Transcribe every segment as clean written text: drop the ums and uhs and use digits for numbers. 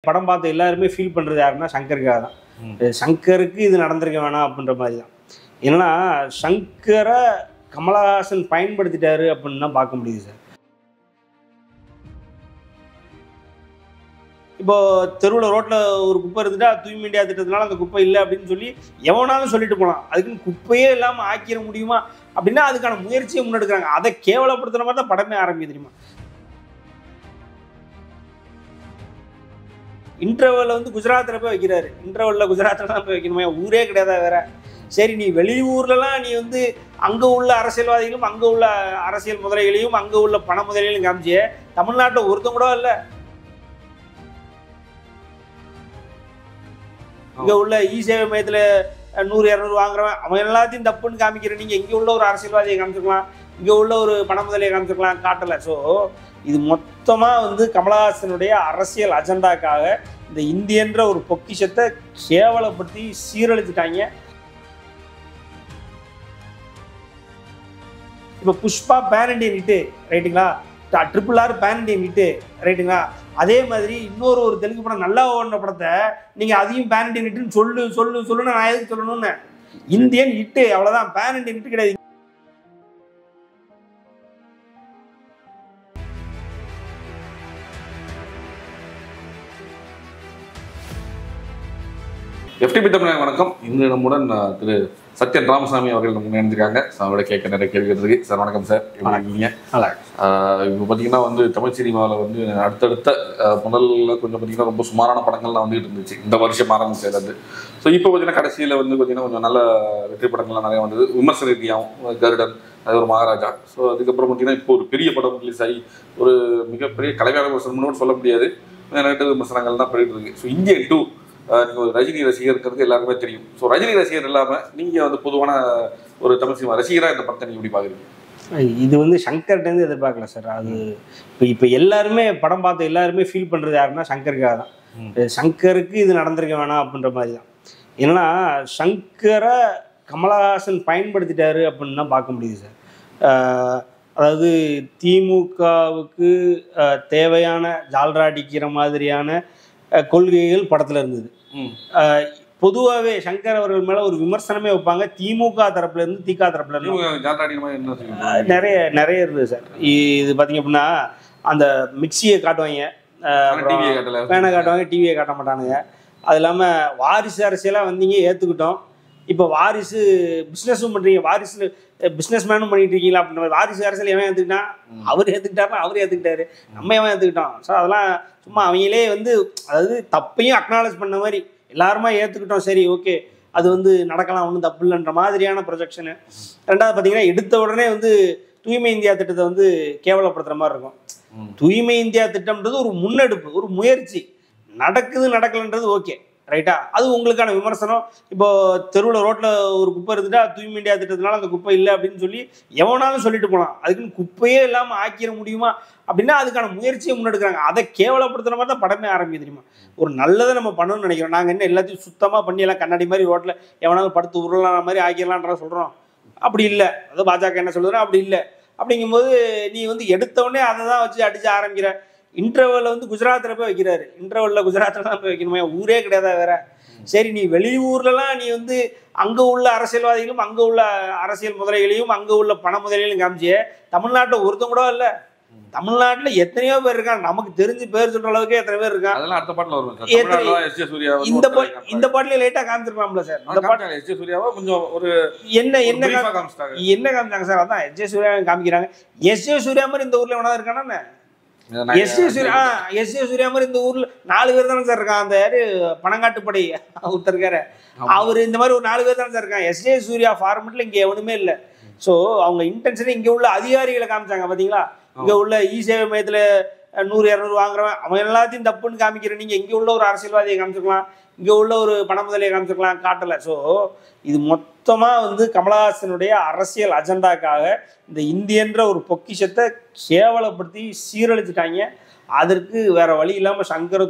படம் பார்த்து எல்லாருமே ஃபீல் பண்ணுறது யாருன்னா சங்கருக்காக தான். சங்கருக்கு இது நடந்திருக்க வேணாம் அப்படின்ற மாதிரி தான். ஏன்னா சங்கரை கமலஹாசன் பயன்படுத்திட்டாரு அப்படின்னு தான் பார்க்க முடியுது சார். இப்போ தெருவில் ரோட்டில் ஒரு குப்பை இருந்துட்டா தூய்மை இந்தியா திட்டத்தினால அந்த குப்பை இல்லை அப்படின்னு சொல்லி எவனாலும் சொல்லிட்டு போகலாம். அதுக்குன்னு குப்பையே இல்லாமல் ஆக்கிட முடியுமா அப்படின்னா அதுக்கான முயற்சியை முன்னெடுக்கிறாங்க. அதை கேவலப்படுத்துகிற மாதிரி தான் படமே ஆரம்பிக்குது தெரியுமா. இன்டர்வல்ல வந்து குஜராத்தில் போய் வைக்கிறாரு. இன்டர்வல்ல குஜராத்தில் தான் போய் வைக்கணுமே, ஊரே கிடையாதா வேற. சரி, நீ வெளியூர்லலாம் நீ வந்து அங்கே உள்ள அரசியல்வாதிகளும் அங்கே உள்ள அரசியல் முதலைகளையும் அங்கே உள்ள பண முதலைகளையும் காமிச்சியே, தமிழ்நாட்டில் ஒருத்தம் கூட இல்லை. இங்கே உள்ள சேவை மையத்தில் 100-200 வாங்குறவன் அவன் எல்லாத்தையும் தப்புன்னு காமிக்கிற நீங்கள் இங்கே உள்ள ஒரு அரசியல்வாதியை காமிச்சிருக்கலாம், இங்கே உள்ள ஒரு பண முதலையை காமிச்சிருக்கலாம், காட்டலை. ஸோ இது மொத்தமாக வந்து கமலஹாசனுடைய அரசியல் அஜெண்டாக்காக இந்த இந்தியன்ற ஒரு பொக்கிஷத்தை கேவலப்படுத்தி சீரழிச்சிட்டாங்க. இப்போ புஷ்பா பேன் இண்டியன் ஹிட்டு ரைட்டுங்களா, RRR பேன் இண்டியன் ஹிட்டு ரைட்டுங்களா. அதே மாதிரி ஒரு தெலுங்கு படம் நல்லா ஓடின படத்தை நீங்கள் அதையும் பேன் இண்டியன் ஹிட்டுன்னு சொல்லுன்னு நான் எதுக்கு சொல்லணும்னு. இந்தியன் ஹிட்டு அவ்வளோதான், பேன் இண்டியன் ஹிட்டு கிடையாது. FTB தமிழக வணக்கம். இன்று நம்முடன் திரு சத்யன் ராமசாமி அவர்கள் நம்ம இணைஞ்சிருக்காங்க. அவரோட கேட்க நிறைய கேள்வி இருக்கு. சார் வணக்கம் சார், எப்படி இருக்கீங்க? இப்போ பார்த்தீங்கன்னா வந்து தமிழ் சினிமாவில் வந்து அடுத்தடுத்த முதல்ல கொஞ்சம் பார்த்தீங்கன்னா ரொம்ப சுமாரான படங்கள்லாம் வந்துட்டு இருந்துச்சு இந்த வருஷம் ஆரம்பிச்சது. ஸோ இப்போ பார்த்தீங்கன்னா கடைசியில் வந்து பார்த்தீங்கன்னா கொஞ்சம் நல்ல வெற்றி படங்கள்லாம் நிறையா வந்தது. விமர்சன ரீதியாகவும் கருடன், அது ஒரு மகாராஜா. ஸோ அதுக்கப்புறம் பார்த்தீங்கன்னா இப்போ ஒரு பெரிய படம் ரிலீஸ் ஆகி ஒரு மிகப்பெரிய கலைஞர் விமர்சனம்னு சொல்ல முடியாது, நெகட்டிவ் விமர்சனங்கள் தான் போயிட்டு இருக்கு. ஸோ இந்தியன் 2 நீங்கள் ஒரு ரஜினி ரசிகருங்கிறது எல்லாருமே தெரியும். ஸோ ரஜினி ரசிகர் இல்லாமல் நீங்கள் வந்து பொதுவான ஒரு தமிழ் சினிமா ரசிகராக இந்த படத்தை நீங்கள் எப்படி பார்க்குறீங்க? இது வந்து சங்கர்கிட்டேருந்து எதிர்பார்க்கல சார். அது இப்போ எல்லாருமே படம் பார்த்து எல்லாருமே ஃபீல் பண்ணுறது யாருன்னா சங்கருக்காக தான். சங்கருக்கு இது நடந்திருக்க வேணாம் அப்படின்ற மாதிரி தான். ஏன்னா சங்கரை கமலஹாசன் பயன்படுத்திட்டாரு அப்படின்னு தான் பார்க்க முடியுது சார். அதாவது திமுகவுக்கு தேவையான ஜால்ரா அடிக்கிற மாதிரியான கொள்கைகள் படத்தில் இருந்தது. பொதுவாகவே சங்கர் அவர்கள் மேலே ஒரு விமர்சனமே வைப்பாங்க, திமுக தரப்புல இருந்து திக தரப்புல இருந்து நிறைய இருந்தது சார். இது பார்த்தீங்க அப்படின்னா அந்த மிக்சியை காட்டுவாங்க, பேனை காட்டுவாங்க, டிவியை காட்ட மாட்டானுங்க. அது இல்லாமல் வாரிசு அரசியலாக வந்தீங்க ஏற்றுக்கிட்டோம், இப்போ வாரிசு பிஸ்னஸும் பண்ணுறீங்க, வாரிசு பிஸ்னஸ் மேனும் பண்ணிட்டு இருக்கீங்களா அப்படின்ற மாதிரி. வாரிசு அரசியல் எவன் ஏற்றுக்கிட்டான்? அவர் ஏற்றுக்கிட்டாருன்னா அவர் ஏற்றுக்கிட்டாரு, நம்ம எவன் ஏற்றுக்கிட்டோம்? ஸோ அதெல்லாம் சும்மா அவங்களே வந்து அதாவது தப்பையும் அக்னாலேஜ் பண்ண மாதிரி எல்லாருமா ஏற்றுக்கிட்டோம், சரி ஓகே அது வந்து நடக்கலாம், ஒன்றும் தப்பு இல்லைன்ற மாதிரியான ப்ரொஜெக்ஷனு. ரெண்டாவது பார்த்தீங்கன்னா எடுத்த உடனே வந்து தூய்மை இந்தியா திட்டத்தை வந்து கேவலப்படுத்துகிற மாதிரி இருக்கும். தூய்மை இந்தியா திட்டம்ன்றது ஒரு முன்னெடுப்பு, ஒரு முயற்சி. நடக்கலைன்றது ஓகே ரைட்டா, அது உங்களுக்கான விமர்சனம். இப்போ தெருவில் ரோட்டில் ஒரு குப்பை இருந்துட்டா தூய்மை இந்தியா திட்டத்தினால அந்த குப்பை இல்லை அப்படின்னு சொல்லி எவனாலும் சொல்லிட்டு போகலாம். அதுக்குன்னு குப்பையே இல்லாமல் ஆக்கிட முடியுமா அப்படின்னா அதுக்கான முயற்சியை முன்னெடுக்கிறாங்க. அதை கேவலப்படுத்துகிற மாதிரி தான் படமே ஆரம்பிக்குது தெரியுமா. ஒரு நல்லதை நம்ம பண்ணணும்னு நினைக்கிறோம், நாங்கள் என்ன எல்லாத்தையும் சுத்தமாக பண்ணி எல்லாம் கண்ணாடி மாதிரி ரோட்டில் எவனாலும் படுத்து உருளான மாதிரி ஆக்கிடலான்ற சொல்கிறோம். அப்படி இல்லை, அது பாஜக என்ன சொல்லுறோம், அப்படி இல்லை. அப்படிங்கும்போது நீ வந்து எடுத்தவொடனே அதை தான் வச்சு அடிச்சு ஆரம்பிக்கிற. இன்டர்வல்ல வந்து குஜராத்தில் போய் வைக்கிறாரு. இன்டர்வல்ல குஜராத்தில் தான் போய் வைக்கணுமே, ஊரே கிடையாதா வேற. சரி, நீ வெளியூர்லலாம் நீ வந்து அங்கே உள்ள அரசியல்வாதிகளும் அங்கே உள்ள அரசியல் முதலைகளையும் அங்கே உள்ள பண முதலைகளையும் காமிச்சியே, தமிழ்நாட்டில் ஒருத்தம் கூட இல்லை. தமிழ்நாட்டில் எத்தனையோ பேர் இருக்காங்க, நமக்கு தெரிஞ்சு பேர் சொல்ற அளவுக்கு எத்தனை பேர் இருக்காங்க. இந்த பாட்டில லைட்டா காமிச்சிருப்பாங்களா சார்? இந்த பாட்டு கொஞ்சம் ஒரு என்ன காமிச்சாங்க சார்? அதான் எஸ் ஜே சூர்யா காமிக்கிறாங்க. எஸ் ஜே சூர்யா மாதிரி இந்த ஊர்ல எவனா இருக்கானே? எஸ் ஜே சூர்யா மாதிரி இந்த ஊர்ல 4 பேர் தானே சார் இருக்கான். அந்த யாரு பணங்காட்டுப்படை ஒருத்தர் இருக்காரு, அவரு இந்த மாதிரி ஒரு 4 பேர் தானே சார் இருக்காங்க. எஸ் ஜே சூர்யா ஃபார்மெட்ல இங்க எவனுமே இல்லை. ஸோ அவங்க இன்டென்ஷனே இங்க உள்ள அதிகாரிகளை காமிச்சாங்க பாத்தீங்களா. இங்க உள்ள சேவை மையத்துல 100-200 வாங்குறவன் அவன் எல்லாத்தையும் தப்புன்னு காமிக்கிற நீங்க இங்க உள்ள ஒரு அரசியல்வாதியை காமிச்சிருக்கலாம், இங்க உள்ள ஒரு பண முதலையை காமிச்சிருக்கலாம், காட்டலை. ஸோ இது மொத்தமாக வந்து கமலஹாசனுடைய அரசியல் அஜெண்டாக்காக இந்த இந்தியன்ற ஒரு பொக்கிஷத்தை கேவலப்படுத்தி சீரழிச்சிட்டாங்க. அதற்கு வேற வழி இல்லாமல் சங்கர்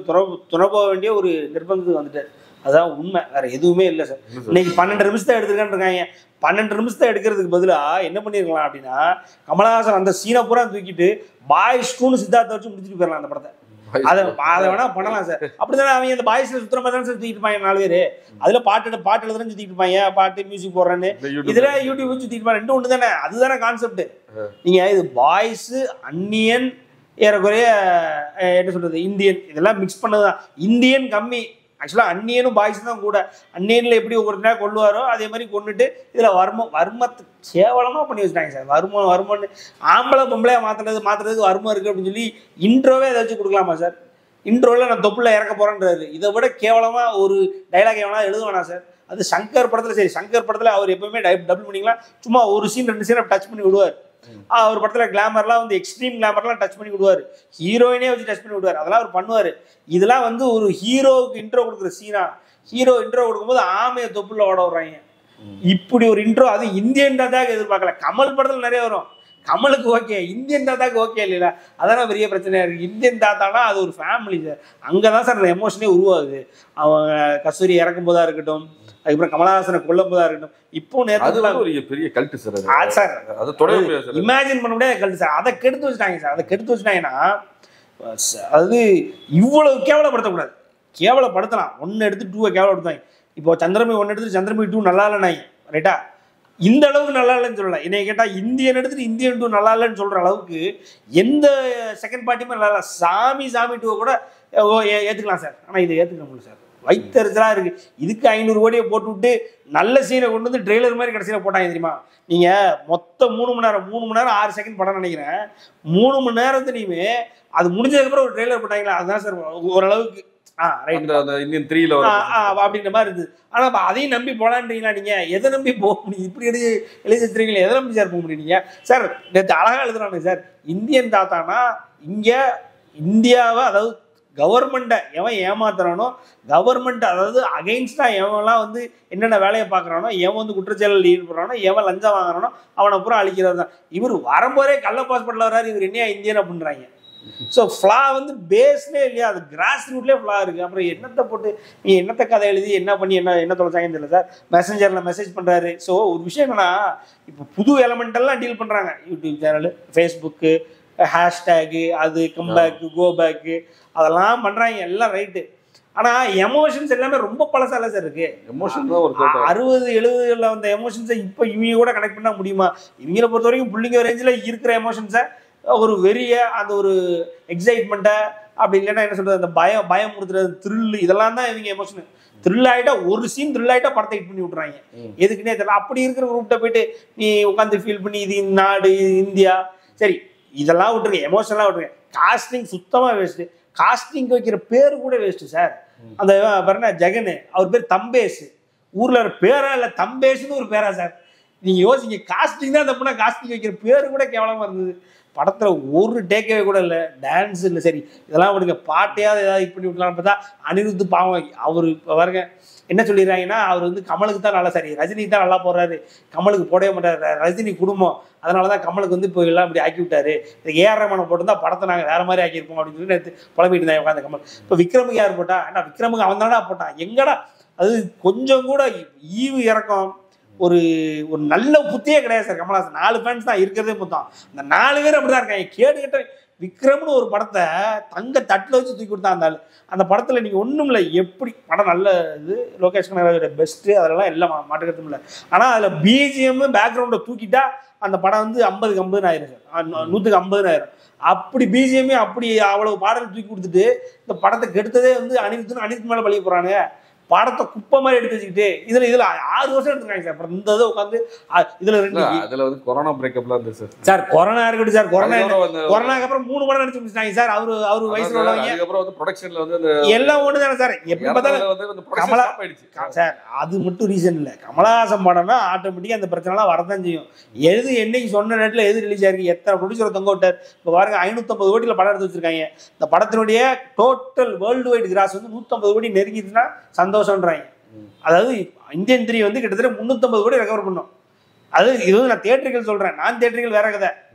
துணை போக வேண்டிய ஒரு நிர்பந்தத்துக்கு வந்துட்டார். அதுதான் உண்மை, வேற எதுவுமே இல்லை சார். இன்னைக்கு 12 நிமிஷத்தை எடுத்துருக்கான்னு இருக்காங்க. 12 நிமிஷத்தை எடுக்கிறதுக்கு பதிலாக என்ன பண்ணிருக்கலாம் அப்படின்னா, கமலஹாசன் அந்த சீனை பூரா தூக்கிட்டு பாய்ஸ் 2ன்னு சித்தார்த்தை வச்சு முடிச்சுட்டு போயிடலாம் அந்த படத்தை. அதை வேணா பண்ணலாம் சார். அப்படித்தானே அவங்க இந்த பாய்ஸ்ல சுத்துற மாதிரி தானே சார் சுத்திட்டு இருப்பாங்க 4 பேர். அதுல பாட்டு எழுதுறேன்னு சுத்திட்டு இருப்பாங்க, பாட்டு மியூசிக் போடுறேன்னு. இதுல யூடியூப் சுத்திட்டு இருப்பாங்க. 2 ஒன்று தானே, அதுதானே கான்செப்ட். நீங்க இது பாய்ஸ் அன்னியன் ஏறக்குறைய என்ன சொல்றது இந்தியன் இதெல்லாம் மிக்ஸ் பண்ணதுதான். இந்தியன் கம்மி ஆக்சுவலாக, அன்னியனும் பாய்ஸ் தான் கூட. அன்னியனில் எப்படி ஒவ்வொருத்தனா கொள்ளுவாரோ அதே மாதிரி கொண்டுட்டு இதில் வர்மத்தை கேவலமாக பண்ணி வச்சுட்டாங்க சார். வருமன்னு ஆம்பளை பொம்பளையாக மாற்றுறதுக்கு வருமம் இருக்குது அப்படின்னு சொல்லி இன்ட்ரோவே அதை வச்சு கொடுக்கலாமா சார்? இன்ட்ரோவில் நான் தொப்புல இறக்க போகிறேன்றாரு. இதை விட கேவலமாக ஒரு டைலாக் எவனா எழுதுவானா சார்? அது சங்கர் படத்தில் சரி, சங்கர் படத்தில் அவர் எப்பவுமே டபுள் பண்ணிக்கலாம். சும்மா ஒரு சீன் 2 சீனை டச் பண்ணி விடுவார். அவர் படத்தில் கிளாமர்லாம் வந்து எக்ஸ்ட்ரீம் கிளாமர்லாம் டச் பண்ணி விடுவார். ஹீரோயினே வச்சு டச் பண்ணி விடுவார். அதெல்லாம் அவர் பண்ணுவார். இதெல்லாம் வந்து ஒரு ஹீரோவுக்கு இன்ட்ரோ கொடுக்குற சீனா. ஹீரோ இன்ட்ரோ கொடுக்கும்போது ஆமையை தொப்புல ஓட விடுறாங்க. இப்படி ஒரு இன்ட்ரோ அது இந்தியன் தாத்தாக்கு எதிர்பார்க்கல. கமல் படத்தில் நிறைய வரும். கமலுக்கு ஓகே, இந்தியன் தாத்தாக்கு ஓகே இல்லையா? அதான பெரிய பிரச்சனையா இருக்கு. இந்தியன் தாத்தானா அது ஒரு ஃபேமிலி சார். அங்கதான் சார் அந்த எமோஷனே உருவாகுது. அவங்க கஸ்தூரி இறக்கும் போதா இருக்கட்டும், அதுக்கப்புறம் கமலஹாசனை கொல்லும் போதா இருக்கட்டும். இப்போ நேரத்துல பெரிய கல்ட்டு சார். சார் இமேஜின் பண்ண முடியாது கல்ட்டு சார். அதை கெடுத்து வச்சுட்டாங்க சார். அதை கெடுத்து வச்சுட்டாங்கன்னா அது இவ்வளவு கேவலப்படுத்தக்கூடாது. கேவலப்படுத்தலாம். 1 எடுத்து 2 கேவலப்படுத்தாங்க. இப்போ சந்திரமுகி 1 எடுத்து சந்திரமுகி 2 நல்லா இல்லைனாங்க, ரைட்டா? இந்த அளவுக்கு நல்லா இல்லைன்னு சொல்லல. என்னை கேட்டால் இந்தியன் எடுத்துட்டு இந்தியன் 2 நல்லா இல்லைன்னு சொல்ற அளவுக்கு எந்த செகண்ட் பார்ட்டியுமே நல்லா இல்லை. சாமி 2 கூட ஏற்றுக்கலாம் சார். ஆனால் இதை ஏற்றுக்க முடியல சார். வைத்தறிச்சலாக இருக்கு. இதுக்கு 500 கோடியை போட்டு விட்டு நல்ல சீனை கொண்டு வந்து ட்ரெய்லர் மாதிரி கடைசியில் போட்டாங்க தெரியுமா? நீங்கள் மொத்தம் 3 மணி நேரம் 6 செகண்ட் படம் நினைக்கிறேன். 3 மணி நேரத்துலையுமே அது முடிஞ்சதுக்கப்புறம் ஒரு ட்ரெய்லர் போட்டாங்களா? அதுதான் சார் ஓரளவுக்கு இந்தியன் 3ல அப்படின்ற மாதிரி இருந்தது. ஆனா அதையும் நம்பி போலான்றீங்களா? நீங்க எதை நம்பி போக முடியும்? இப்படி எழுதி வச்சிருக்கீங்களா? எதை நம்பி சார் போக முடியும்? நீங்க சார் நேற்று அழகா எழுதுறாங்க சார். இந்தியன் தாத்தானா இங்க இந்தியாவை, அதாவது கவர்மெண்ட்டை எவன் ஏமாத்துறானோ, கவர்மெண்ட் அதாவது அகைன்ஸ்டா எவன்லாம் வந்து என்னென்ன வேலையை பார்க்குறானோ, எவன் வந்து குற்றச்செயலில் ஈடுபடுறானோ, எவன் லஞ்சம் வாங்குறானோ அவனை பூரா அழிக்கிறது தான். இவர் வரும்போதே கள்ள பாஸ்போர்ட்ல வர்றாரு. இவர் என்னையா இந்தியன் அப்படின்றாங்க. ஸோ ஃப்ளா வந்து பேஸ்லே இல்லையா, அது கிராஸ் ரூட்லேயே ஃப்ளா இருக்குது. அப்புறம் என்னத்தை போட்டு நீ என்னத்தை கதை எழுதி என்ன பண்ணி என்ன தொலைச்சாங்கன்னு தெரியல சார். மெசஞ்சரில் மெசேஜ் பண்ணுறாரு. ஸோ ஒரு விஷயம் என்னன்னா, இப்போ புது எலமெண்டெல்லாம் டீல் பண்ணுறாங்க. யூடியூப் சேனலு, ஃபேஸ்புக்கு, ஹேஷ்டேகு, அது கம்பேக்கு, கோபேக்கு, அதெல்லாம் பண்ணுறாங்க. எல்லாம் ரைட்டு. ஆனால் எமோஷன்ஸ் எல்லாமே ரொம்ப பழசால சார் இருக்கு. எமோஷன் தான் ஒரு 60-70களில் வந்த எமோஷன்ஸை இப்போ இவங்க கூட கனெக்ட் பண்ண முடியுமா? இவங்களை பொறுத்த வரைக்கும் புள்ளிங்க ரேஞ்சில் இருக்கிற எமோஷன்ஸை ஒரு வெறிய, அந்த ஒரு எக்ஸைட்மெண்ட்டை, அப்படி இல்லைன்னா என்ன சொல்றது, அந்த பயம் கொடுத்துறது, த்ரில், இதெல்லாம் தான் இவங்க எமோஷனு. த்ரில் ஆகிட்டா ஒரு சீன் த்ரில் ஆகிட்டா படத்தை ஹிட் பண்ணி விட்றாங்க. எதுக்குன்னே தெரியல. அப்படி இருக்கிற குரூப்கிட்ட போயிட்டு நீ உட்காந்து ஃபீல் பண்ணி இது நாடு இந்தியா சரி இதெல்லாம் விட்டுருங்க, எமோஷனலாக விட்டுருங்க. காஸ்டிங் சுத்தமாக வேஸ்ட்டு. காஸ்டிங் வைக்கிற பேர் கூட வேஸ்ட்டு சார். அந்த பாருங்க ஜெகன், அவர் பேர் தம்பேஷ். ஊரில் ஒரு பேரா இல்லை, தம்பேஷ்னு ஒரு பேரா சார்? நீங்கள் யோசிங்க. காஸ்டிங் தான் தப்புனா காஸ்டிங் வைக்கிற பேர் கூட கேவலமாக இருந்தது. படத்தில் ஒரு டேக்கவே கூட இல்லை. டான்ஸ் இல்லை. சரி இதெல்லாம் விடுங்க, பாட்டையாவது ஏதாவது இப்படி விட்டுலான்னு பார்த்தா அனிருத்து பாவம். அவர் இப்போ பாருங்க என்ன சொல்லிடுறாங்கன்னா, அவர் வந்து கமலுக்கு தான் நல்லா, சரி ரஜினிக்கு தான் நல்லா போடுறாரு, கமலுக்கு போடவே மாட்டார், ரஜினி குடும்பம், அதனால தான் கமலுக்கு வந்து இப்போ எல்லாம் இப்படி ஆக்கி விட்டாரு, இந்த ஏஆர் ரஹ்மானை போட்டிருந்தா படத்தை நாங்கள் வேறு மாதிரி ஆக்கியிருப்போம் அப்படின்னு சொல்லி நேற்று புலம்பிட்டு இருந்தாங்க உட்காந்து கமல். இப்போ விக்ரமுக்கு யார் போட்டா? ஏன்னா விக்ரமுக்கு அவன் தானடா போட்டான். எங்கடா அது கொஞ்சம் கூட ஈவு இறக்கம், ஒரு ஒரு நல்ல புத்தியே கிடையாது சார். கமல்ஹாசன் 4 ஃபேன்ஸ் தான் இருக்கிறதே மொத்தம். அந்த 4 பேர் அப்படிதான் இருக்காங்க. கேட்டுக்கிட்ட விக்ரம்னு ஒரு படத்தை தங்க தட்டில் வச்சு தூக்கி கொடுத்தா அந்த அந்த படத்தில் நீங்கள் ஒன்றும் இல்லை. எப்படி படம் நல்ல இது, லோகேஷ் கனகராஜோட பெஸ்ட்டு, அதெல்லாம் எல்லாம் மாட்டுக்கிறதும் இல்லை. ஆனால் அதில் பிஜிஎம் பேக்ரவுண்டை தூக்கிட்டா அந்த படம் வந்து 50க்கு 50 ஆயிரும் சார், 100க்கு 50 ஆயிரும். அப்படி பிஜிஎம்மே அப்படி அவ்வளவு பாடல் தூக்கி கொடுத்துட்டு இந்த படத்தை கெடுத்ததே வந்து அனிருத்து மேலே பழிய போகிறானுங்க. படத்தை குப்பை மாதிரி எடுத்து வச்சுக்கிட்டு இதுல 6 வருஷம் எடுத்துருக்காங்க சார். அப்புறம் இந்த இதை உட்காந்து அதுல வந்து கொரோனா பிரேக்கப்லாம் இருந்தது சார். சார் கொரோனா இருக்கட்டும் சார். கொரோனாக்கு அப்புறம் 3 படம் நடிச்சு முடிச்சிட்டாங்க சார். அவரு வயசுல உள்ளவங்க. அதுக்கப்புறம் வந்து ப்ரொடக்ஷன்ல வந்து எல்லாம் ஒண்ணு தானே சார். எப்படி பார்த்தாலும் கமலா சார் அது மட்டும் ரீசன் இல்லை. கமலஹாசன் படம்னா ஆட்டோமேட்டிக்கா அந்த பிரச்சனைலாம் வரதான் செய்யும். எது என்னைக்கு சொன்ன நேரத்தில் எது ரிலீஸ் ஆயிருக்கு, எத்தனை ப்ரொடியூசரை தொங்க விட்டார். இப்போ பாருங்க 550 கோடியில் படம் எடுத்து வச்சிருக்காங்க. இந்த படத்தினுடைய டோட்டல் வேர்ல்டு வைடு கிராஸ் வந்து 150 கோடி நெருங்கிடுச்சுன்னா சந்தோஷம்ன்றாங்க. அதாவது இந்தியன் 3 வந்து கிட்டத்தட்ட 350 கோடி ரெக்கவர் பண்ணோம். அது இது வந்து நான் தியேட்டர்கள் சொல்றேன், நான் தியேட்டர்கள் வேற கதை,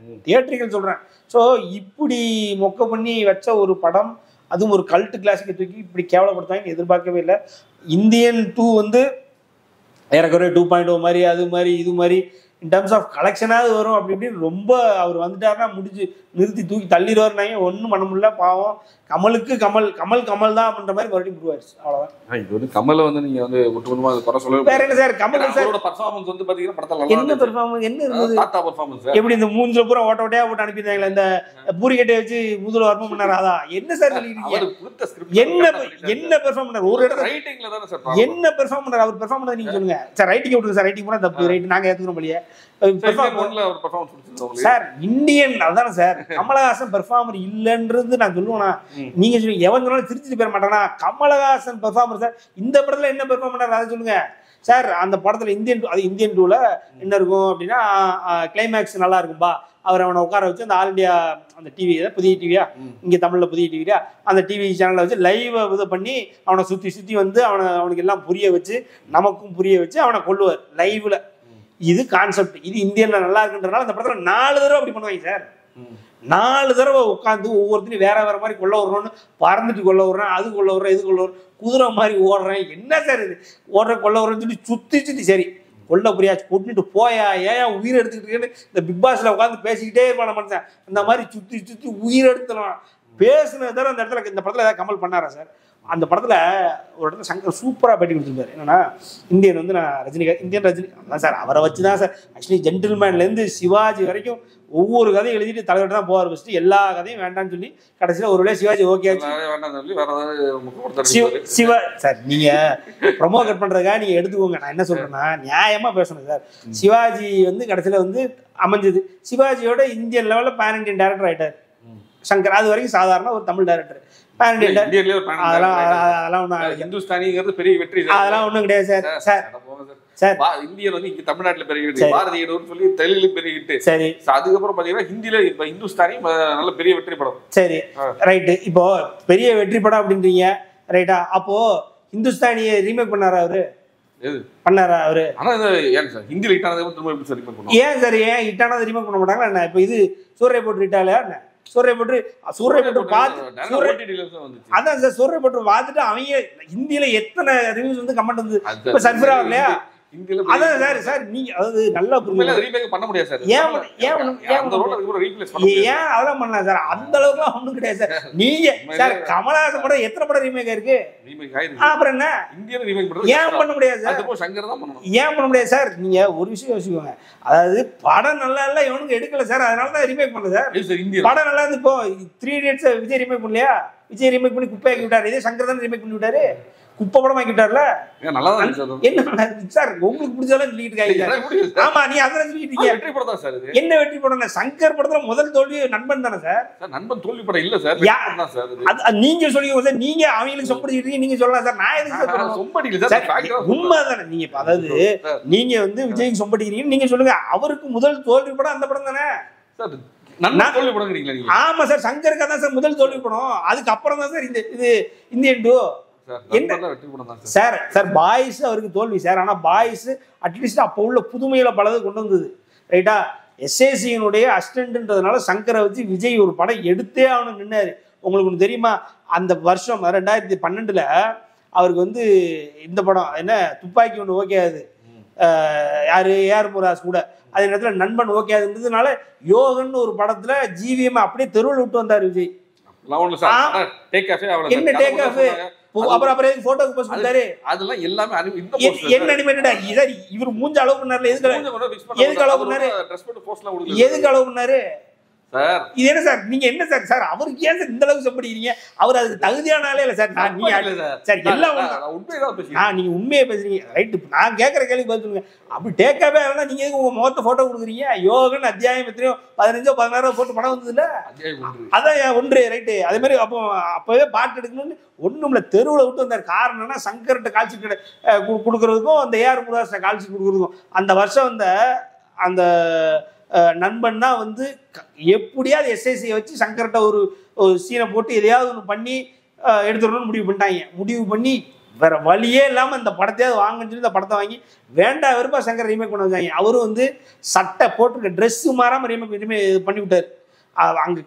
தியேட்டர்கள் சொல்றேன். ஸோ இப்படி மொக்க பண்ணி வச்ச ஒரு படம், அதுவும் ஒரு கல்ட் கிளாஸுக்கு தூக்கி இப்படி கேவலப்படுத்தாங்க எதிர்பார்க்கவே இல்லை. இந்தியன் 2 வந்து ஏறக்குறைய 2.0 மாதிரி அது மாதிரி இது மாதிரி இன் டர்ம்ஸ் ஆஃப் கலெக்ஷனாவது வரும் அப்படி இப்படின்னு ரொம்ப அவர் வந்துட்டாருன்னா முடிஞ்சு நிறுத்தி தூக்கி தள்ளிடுவாருனாங்க. ஒன்றும் பண்ண முடியல. பாவம் கமலுக்கு கமல் தான் அப்படின்ற மாதிரி மறுபடியும் முடிவாயிருச்சு. அவ்வளோதான். இது வந்து கமலை வந்து நீங்க வந்து ஒட்டுமொத்தமா குறை சொல்லவே வேற என்ன சார் கமல் சார் பர்ஃபார்மன்ஸ் வந்து பாத்தீங்கன்னா படத்துல என்ன பெர்ஃபார்மன்ஸ் என்ன இருந்தது? தாத்தா பர்ஃபார்மன்ஸ் எப்படி இந்த மூஞ்சில பூரா ஓட்ட ஓட்டையா போட்டு அனுப்பியிருந்தாங்களே இந்த பூரிக்கட்டையை வச்சு முதல்ல வரணும் பண்ணாரு. அதான் என்ன சார் என்ன பெர்ஃபார்ம் பண்ணாரு? ஒரு இடத்துல ரைட்டிங்ல தானே சார் என்ன பெர்ஃபார்ம் பண்ணாரு? அவர் பெர்ஃபார்ம் பண்ணாரு நீங்க சொல்லுங்க சார். ரைட்டிங் விட்டுருங்க சார். ரைட்டிங் பூரா தப்பு. ரைட் நாங்க ஏத்துக்கிறோம் இல்லையா? சார் இந்தியன் அதானே சார். கமலஹாசன் பெர்ஃபார்மர் இல்லைன்றது நான் சொல்லுவேனா? நீங்க சொல்லுங்க. எவன் சொன்னாலும் திருச்சிட்டு போயிட மாட்டானா? Kamal Haasan performer sir. இந்த படத்துல என்ன பெர்ஃபார்ம் பண்ணாரு அதை சொல்லுங்க சார். அந்த படத்துல இந்தியன் டூல என்ன இருக்கும் அப்படின்னா கிளைமேக்ஸ் நல்லா இருக்கும்பா. அவனை உட்கார வச்சு அந்த ஆல் இண்டியா அந்த டிவி புதிய டிவியா இங்கே தமிழில் புதிய டிவியா அந்த டிவி சேனலில் வச்சு லைவை இது பண்ணி அவனை சுற்றி வந்து அவனுக்கு எல்லாம் புரிய வச்சு நமக்கும் புரிய வச்சு அவனை கொல்லுவார் லைவில். இது கான்செப்ட். இது இந்தியன்ல நல்லா இருக்குன்றதுனால அந்த படத்தில் 4 தடவை அப்படி பண்ணுவாங்க சார். 4 தடவை உட்காந்து ஒவ்வொருத்தரையும் வேற மாதிரி கொள்ள விடுறோன்னு பறந்துட்டு கொள்ள விடுறேன், அது கொள்ள விடுறேன், இது கொள்ள விடுறேன், குதிரை மாதிரி ஓடுறேன். என்ன சார் இது கொள்ள விடுறேன்னு சொல்லி சுற்றி சரி கொள்ள புரியாச்சு கொண்டுட்டு போயா ஏன் உயிர் எடுத்துக்கிட்டு இந்த பிக் பாஸ்ல உட்காந்து பேசிக்கிட்டே இருப்பான மனுஷன். அந்த மாதிரி சுற்றி உயிர் எடுத்துலாம் பேசுனது தவிர அந்த இடத்துல இந்த படத்தில் ஏதாவது கமல் பண்ணாரா சார்? அந்த படத்தில் ஒரு இடத்துல சங்கர் சூப்பராக பேட்டி கொடுத்துருப்பாரு. என்னன்னா இந்தியன் வந்து நான் இந்தியன் ரஜினி அதான் சார். அவரை வச்சு தான் சார் ஆக்சுவலி ஜென்டில்மேன்லேருந்து சிவாஜி வரைக்கும் ஒவ்வொரு கதையும் எழுதிட்டு தலைவர்கிட்ட தான் போவார். ஃபஸ்ட்டு எல்லா கதையும் வேண்டாம்னு சொல்லி கடைசியில் ஒரு வேளை சிவாஜி ஓகே சிவா சார் நீங்கள் ப்ரொமோ கட் பண்ணுறதுக்காக நீங்கள் எடுத்துக்கோங்க. நான் என்ன சொல்கிறேன்னா நியாயமாக பேசணும் சார். சிவாஜி வந்து கடைசியில் வந்து அமைஞ்சது. சிவாஜியோட இந்தியன் லெவலில் பேன் இண்டியன் டேரக்டர் ஆகிட்டார் சங்கர். அது வரைக்கும் சாதாரண ஒரு தமிழ் டேரக்டர். இந்துஸ்தானிங்கிறது பெரிய வெற்றி. அதெல்லாம் ஒண்ணும் கிடையாது சார். சார் சார் இந்தியன் வந்து இங்க தமிழ்நாட்டுல பெரிய வெற்றி, பாரதியன்னு சொல்லி தெலுங்குல பெரிய ஹிட். சரி அதுக்கப்புறம் பாத்தீங்கன்னா ஹிந்தில இப்ப இந்துஸ்தானி நல்ல பெரிய வெற்றி படம். சரி ரைட்டு. இப்போ பெரிய வெற்றி படம் அப்படின்றீங்க ரைட்டா? அப்போ ஹிந்துஸ்தானியை ரீமேக் பண்ணாரா அவரு? பண்ணாரா அவரு? ஆனா ஏன் சார் ஹிந்தில ஹிட் ஆனதை திரும்ப எப்படி சார் ரீமேக் பண்ணுவாங்க? ஏன் சார் ஏன் ஹிட் ஆனதை ரீமேக் பண்ண மாட்டாங்களா என்ன? இப்போ இது சூரிய போட்டு ஹிட்டாலையா என்ன? சூரிய போட்டு அதான் சார் சூரிய போட்டு பார்த்துட்டு அவங்க ஹிந்தியில எத்தனை ரிவ்யூஸ் வந்து கமெண்ட் வந்து இப்ப சர்ஃபர் ஆகலையா? அதான் சார் சார் நீங்க அதாவது நல்லா பண்ண முடியாது சார். ஏன் அதெல்லாம் பண்ணலாம் சார்? அந்த அளவுக்குலாம் ஒண்ணும் கிடையாது சார். நீங்க சார் கமலஹாசன் படம் எத்தனை படம் ரீமேக் இருக்கு? அப்புறம் என்ன ஏன் பண்ண முடியாது சார்? ஏன் பண்ண முடியாது சார்? நீங்க ஒரு விஷயம் யோசிக்கோங்க. அதாவது படம் நல்லா இல்ல இவனுக்கு எடுக்கல சார், அதனாலதான் ரீமேக் பண்ணல சார். படம் நல்லா இருந்து இப்போ 3 Idiots விஜய் ரீமேக் பண்ணலையா? விஜய் ரீமேக் பண்ணி குப்பையாக்கி விட்டாரு. இதே சங்கர் தான் ரீமேக் பண்ணி விட்டாரு. குப்பை படம் ஆக்கிட்டார்ல. என்ன சார் உங்களுக்கு பிடிச்சாலும் சொல்லிட்டு இருக்காங்க. ஆமா நீ அதான் சொல்லிட்டு இருக்கீங்க. என்ன வெற்றி படம்? சங்கர் படத்துல முதல் தோல்வி நண்பன் தானே சார்? நண்பன் தோல்வி படம் இல்ல சார். நீங்க சொல்லிக்கோங்க சார். நீங்க அவங்களுக்கு சொம்படிட்டு நீங்க சொல்லலாம் சார். நான் எதுக்கு உண்மை தானே? நீங்க அதாவது நீங்க வந்து விஜய்க்கு சொம்படிக்கிறீங்க நீங்க சொல்லுங்க. அவருக்கு முதல் தோல்வி படம் அந்த படம் தானே? ஆமா சார் சங்கருக்கு தான் சார் முதல் தோல்வி படம். அதுக்கு அப்புறம் தான் சார் இது Indian two. Sir sir boys அவருக்கு தோல்வி சார். ஆனா பாய்ஸ் அட்லீஸ்ட் அப்போ உள்ள புதுமையில பலது கொண்டு வந்தது ரைட்டா? எஸ்ஏசியினுடைய அசிஸ்டன்ட்ன்றதுனால சங்கரை வச்சு விஜய் ஒரு படம் எடுத்தே அவனு நின்னாரு. உங்களுக்கு ஒன்று தெரியுமா? அந்த வருஷம் 2012 அவருக்கு வந்து இந்த படம் என்ன துப்பாக்கி ஒன்று ஓகே ஆகுது. யாரு ஏஆர் முருகதாஸ் கூட அதே நேரத்தில் நண்பன் ஓகே ஆகுதுன்றதுனால யோகன்னு ஒரு படத்துல ஜிவிஎம் அப்படியே தெருவில் விட்டு வந்தார் விஜய். என்ன டேக் ஆஃப் அப்புறம் போட்டோக்கு போஸ்ட் கொடுத்தாரு. அதெல்லாம் எல்லாமே என்ன அனிமேட்டடா சார்? இவர் மூஞ்ச அளவு பண்ணார்ல, எதுக்கு அளவு பண்ணாரு? எதுக்கு அளவு பண்ணாரு சார்? இது என்ன சார் நீங்க என்ன சார்? சார் அவருக்கு ஏன் சார் இந்த அளவுக்கு சம்படிக்கிறீங்க? அவர் அதுக்கு தகுதியானாலே இல்லை சார். நான் சார் எல்லாம் நீங்க உண்மையை பேசுறீங்க ரைட்டு. நான் கேட்கற கேள்வி பதில் சொல்லுங்க. அப்படி டேக்காவே இருந்தா நீங்க உங்க முகத்தை போட்டோ கொடுக்குறீங்க. யோகன் அத்தியாயம் எத்தனையோ 15 16 போட்டு படம் வந்தது இல்ல? அதான் 1 ரைட்டு. அதே மாதிரி அப்பவே பாட்டு எடுக்கணும்னு ஒண்ணும்ல தெருவில் விட்டு வந்தார். காரணம் என்ன? சங்கர்கிட்ட கால்ஷீட் கொடுக்கறதுக்கும் அந்த ஏஆர் முருகதாஸ் கால்ஷீட் கொடுக்கறதுக்கும் அந்த வருஷம் வந்த அந்த நண்பன் தான் வந்து எப்படியாவது எஸ்ஐசியை வச்சு சங்கர்கிட்ட ஒரு சீனை போட்டு எதையாவது ஒன்று பண்ணி எடுத்துடணும்னு முடிவு பண்ணிட்டாங்க. முடிவு பண்ணி வேற வழியே இல்லாமல் இந்த படத்தையாவது வாங்கன்னு சொல்லி இந்த படத்தை வாங்கி வேண்டாம் விருப்பா சங்கர் ரீமேக் பண்ண வச்சாங்க. அவரும் வந்து சட்டை போட்டிருக்க ட்ரெஸ்ஸு மாறாமல் ரீமேக் பண்ணி விட்டார். அங்கே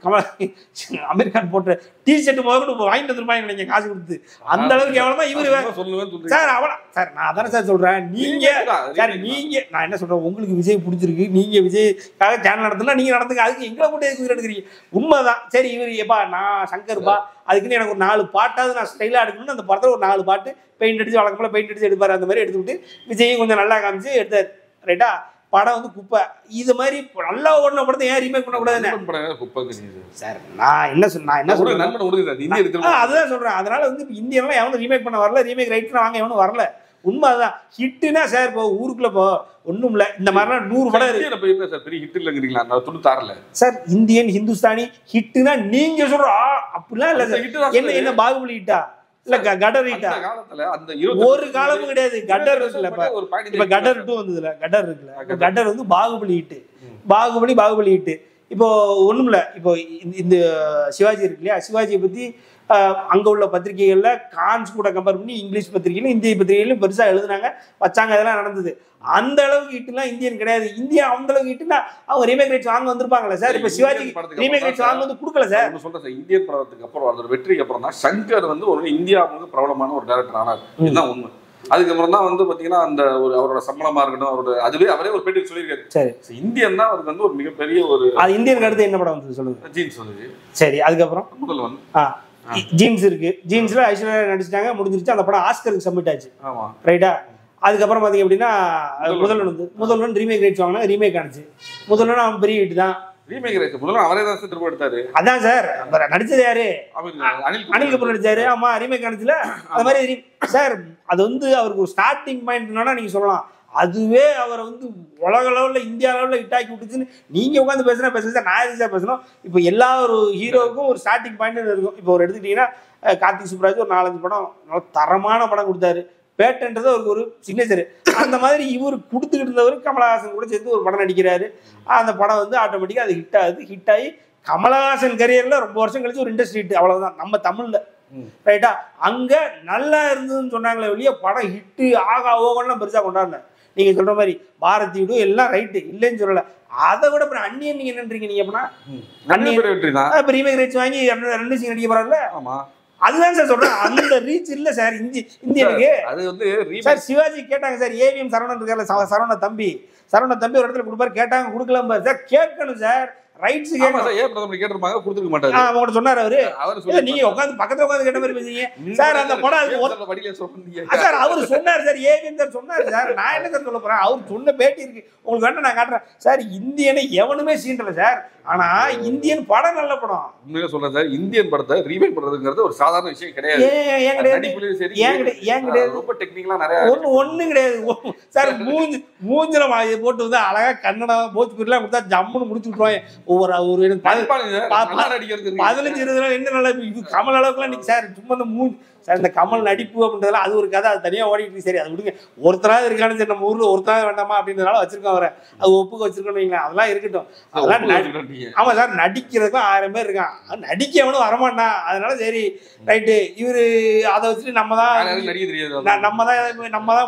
அமீர் கான் போட்ட டிஷர்ட் முதல்ல வாங்கிட்டு வந்துருப்பாங்க நினைக்க காசு கொடுத்து அந்த அளவுக்கு எவ்வளோ தான் இவரு சார் அவ்வளோ சார் நான் அதானே சார் சொல்கிறேன் நீங்கள் நான் என்ன சொல்கிறேன் உங்களுக்கு விஜய் பிடிச்சிருக்கு நீங்கள் விஜய்க்காக சேனல் நடத்தினா நீங்கள் நடத்துங்க அதுக்கு எங்களை போட்டு எதுக்கு எடுக்கிறீங்க உண்மைதான் சரி இவர் எப்பா நான் சங்கர்பா அதுக்குன்னு எனக்கு ஒரு 4 பாட்டாவது நான் ஸ்டைலாக எடுக்கணும்னு அந்த படத்தில் ஒரு 4 பாட்டு பெயிண்ட் அடிச்சு வழக்கம் போல பெயிண்ட் அடிச்சு எடுப்பார் அந்த மாதிரி எடுத்துக்கிட்டு விஜயும் கொஞ்சம் நல்லா காமிச்சு எடுத்தார் ரைட்டா படம் வந்து குப்பை இது மாதிரி நல்லா ஓடின படத்தை ஏன் ரீமேக் பண்ணக்கூடாதுன்னு சார் நான் என்ன சொல்றேன் அதுதான் சொல்றேன் அதனால வந்து இந்தியெல்லாம் எவனும் ரீமேக் பண்ண வரல ரீமேக் ரைட்ல வாங்க எவனும் வரல உண்மை அதுதான் ஹிட்டுனா சார் இப்போ ஊருக்குள்ள இப்போ ஒன்றும் இல்லை இந்த மாதிரிலாம் 100 படம் இருக்கு சார் பெரிய ஹிட் இல்லைங்கிறீங்களா 96ல சார் இந்தியன் ஹிந்துஸ்தானி ஹிட்டுனா நீங்க சொல்ற அப்படிலாம் இல்லை சார் என்ன பாகுபலி ஹிட்டா இல்ல கடர் ஹிட்டா ஒரு காலமும் கிடையாது கடர் இருக்குல்ல இப்ப கடர் 2 வந்ததுல கடர் இருக்குல்ல கடர் வந்து பாகுபலி ஹிட்டு பாகுபலி ஹிட்டு இப்போ ஒண்ணும் இல்ல இப்போ இந்த சிவாஜி இருக்கு இல்லையா சிவாஜியை பத்தி அங்க உள்ள பத்திரிகைகள்ல கான்ஸ் கூட கம்பேர் பண்ணி இங்கிலீஷ் பத்திரிகையிலும் இந்திய பத்திரிகையிலும் பெருசா எழுதுனாங்க வச்சாங்க அதெல்லாம் நடந்தது அந்த அளவுக்கு ஹிட்லாம் இந்தியன் கிடையாது இந்தியா அந்த அளவுக்கு ஹிட்னா அவங்க ரீமேக் ரைட்ஸ் வாங்க வந்திருப்பாங்களா சார் இப்ப சிவாஜி ரீமேக் ரைட்ஸ் வாங்க வந்து கொடுக்கல சார் சொல்றேன் சார் இந்தியன் படத்துக்கு அப்புறம் அந்த வெற்றிக்கு அப்புறம் தான் சங்கர் வந்து ஒரு இந்தியாவுக்கு பிரபலமான ஒரு டைரக்டர் ஆனார் இதுதான் உண்மை அதுக்கப்புறம் தான் வந்து பாத்தீங்கன்னா அந்த ஒரு அவரோட சம்பளமா இருக்கட்டும் அவரோட அதுவே அவரே ஒரு பேட்டி சொல்லியிருக்காரு சரி இந்தியன் தான் அவருக்கு வந்து ஒரு மிகப்பெரிய ஒரு அது இந்தியனுக்கு அடுத்து என்ன படம் வந்து சொல்லுங்க ஜீன்ஸ் வந்து சரி அதுக்கப்புறம் முதல் வந்து ஜீன்ஸ் இருக்கு ஜீன்ஸ்ல ஐஸ்வர்யா நடிச்சிட்டாங்க முடிஞ்சிருச்சு அந்த படம் ஆஸ்கருக்கு சப்மிட் ஆச்சு ரைட்டா அதுக்கப்புறம் பாத்தீங்க அப்படின்னா முதல்வன் ரீமேக் ரைட்ஸ் வாங்கினா ரீமேக் ஆனிச்சு முதல்வன் அவன் பெரிய ஹிட் தான் ரீமேக் ரைட்ஸ் முதல்ல அவரே தான் திரும்ப எடுத்தாரு அதான் சார் நடிச்சது யாரு அனில் கபூர் நடிச்சாரு ஆமா ரீமேக் ஆனிச்சுல அது மாதிரி சார் அது வந்து அவருக்கு ஒரு ஸ்டார்டிங் பாயிண்ட்னா நீங்க சொல்லலாம் அதுவே அவரை வந்து உலக லெவலில் இந்தியா லெவலில் ஹிட்டாக்கி விட்டுச்சுன்னு நீங்கள் உட்காந்து பேசுனா சார் நான் எதுக்கு சார் பேசணும் இப்போ எல்லா ஒரு ஹீரோவுக்கும் ஒரு ஸ்டார்டிங் பாயிண்ட் இருக்கும் இப்போ ஒரு எடுத்துக்கிட்டிங்கன்னா கார்த்திக் சுப்ராஜ் ஒரு 4-5 படம் நல்லா தரமான படம் கொடுத்தாரு பேட்டன்றது அவருக்கு ஒரு சிக்னேச்சர் அந்த மாதிரி இவர் கொடுத்துக்கிட்டு இருந்தவர் கமலஹாசன் கூட சேர்ந்து ஒரு படம் நடிக்கிறாரு அந்த படம் வந்து ஆட்டோமேட்டிக்காக அது ஹிட் ஆகி கமலஹாசன் கரியரில் ரொம்ப வருஷம் கழிச்சு ஒரு இண்டஸ்ட்ரி ஹிட் அவ்வளோதான் நம்ம தமிழில் ரைட்டா அங்கே நல்லா இருந்ததுன்னு சொன்னாங்களே வெளியே படம் ஹிட்டு ஆகா ஓகோன்னா பெருசாக கொண்டாடினேன் நீங்க சொல்ற மாதிரி பாரதி வீடு எல்லாம் ரைட்டு இல்லைன்னு சொல்லல அதை விட அப்புறம் அந்நியன் நீங்க என்னன்றீங்க நீங்க அப்படின்னா அந்நியன் ரீமேக் ரைட்ஸ் வாங்கி 2 சீன் நடிக்க போறாருல்ல அதுதான் சார் சொல்றேன் அந்த ரீச் இல்ல சார் இந்தியனுக்கு அது வந்து சார் சிவாஜி கேட்டாங்க சார் ஏவிஎம் சரவணன் இருக்கார்ல சரவண தம்பி ஒரு இடத்துல கொடுப்பாரு கேட்டாங்க கொடுக்கலாம் பாரு சார் கேட்கணும் சார் ரைட்ஸ் கேட்டிருப்பாங்க கொடுத்துருக்க மாட்டாரு அவங்க சொன்னாரு அவரு நீங்க உட்காந்து பக்கத்துல உட்காந்து கேட்ட மாதிரி பேசுறீங்க சார் அந்த படம் சார் அவரு சொன்னாரு சார் ஏவிஎம் சார் சொன்னாரு சார் நான் என்ன சார் சொல்ல போறேன் அவர் சொன்ன பேட்டி இருக்கு உங்களுக்கு வேண்டாம் நான் காட்டுறேன் சார் இந்தியனை எவனுமே சீண்டல சார் ஆனா இந்தியன் படம் நல்ல படம் உண்மையா சொல்றேன் சார் இந்தியன் படத்தை ரீமேக் பண்றதுங்கிறது ஒரு சாதாரண விஷயம் கிடையாது ஏன் கிடையாது ரொம்ப டெக்னிக்கலா நிறைய ஒண்ணும் கிடையாது சார் மூஞ்சில போட்டு வந்து அழகா கன்னடம் போஜ்பூரிலாம் கொடுத்தா ஜம்முன்னு முடிச்சு விட்டுருவாங்க ஒவ்வொரு 15-20 நாள் என்ன நல்லா இது கமல் அளவுக்குலாம் நீங்க சார் சும்மா இந்த சார் இந்த கமல் நடிப்பு அப்படின்றதுலாம் அது ஒரு கதை அது தனியாக ஓடிட்டு சரி அது விடுங்க ஒருத்தராவது இருக்கானு சரி நம்ம ஊரில் ஒருத்தராவது வேண்டாமா அப்படின்றதுனால வச்சிருக்கோம் அவரை அது ஒப்புக்க வச்சிருக்கோன்னு வைங்களேன் அதெல்லாம் இருக்கட்டும் அதெல்லாம் ஆமாம் சார் நடிக்கிறதுக்கும் 1000 பேர் இருக்கான் நடிக்க எவனும் வரமாட்டான் அதனால சரி ரைட்டு இவர் அதை வச்சுட்டு நம்ம தான்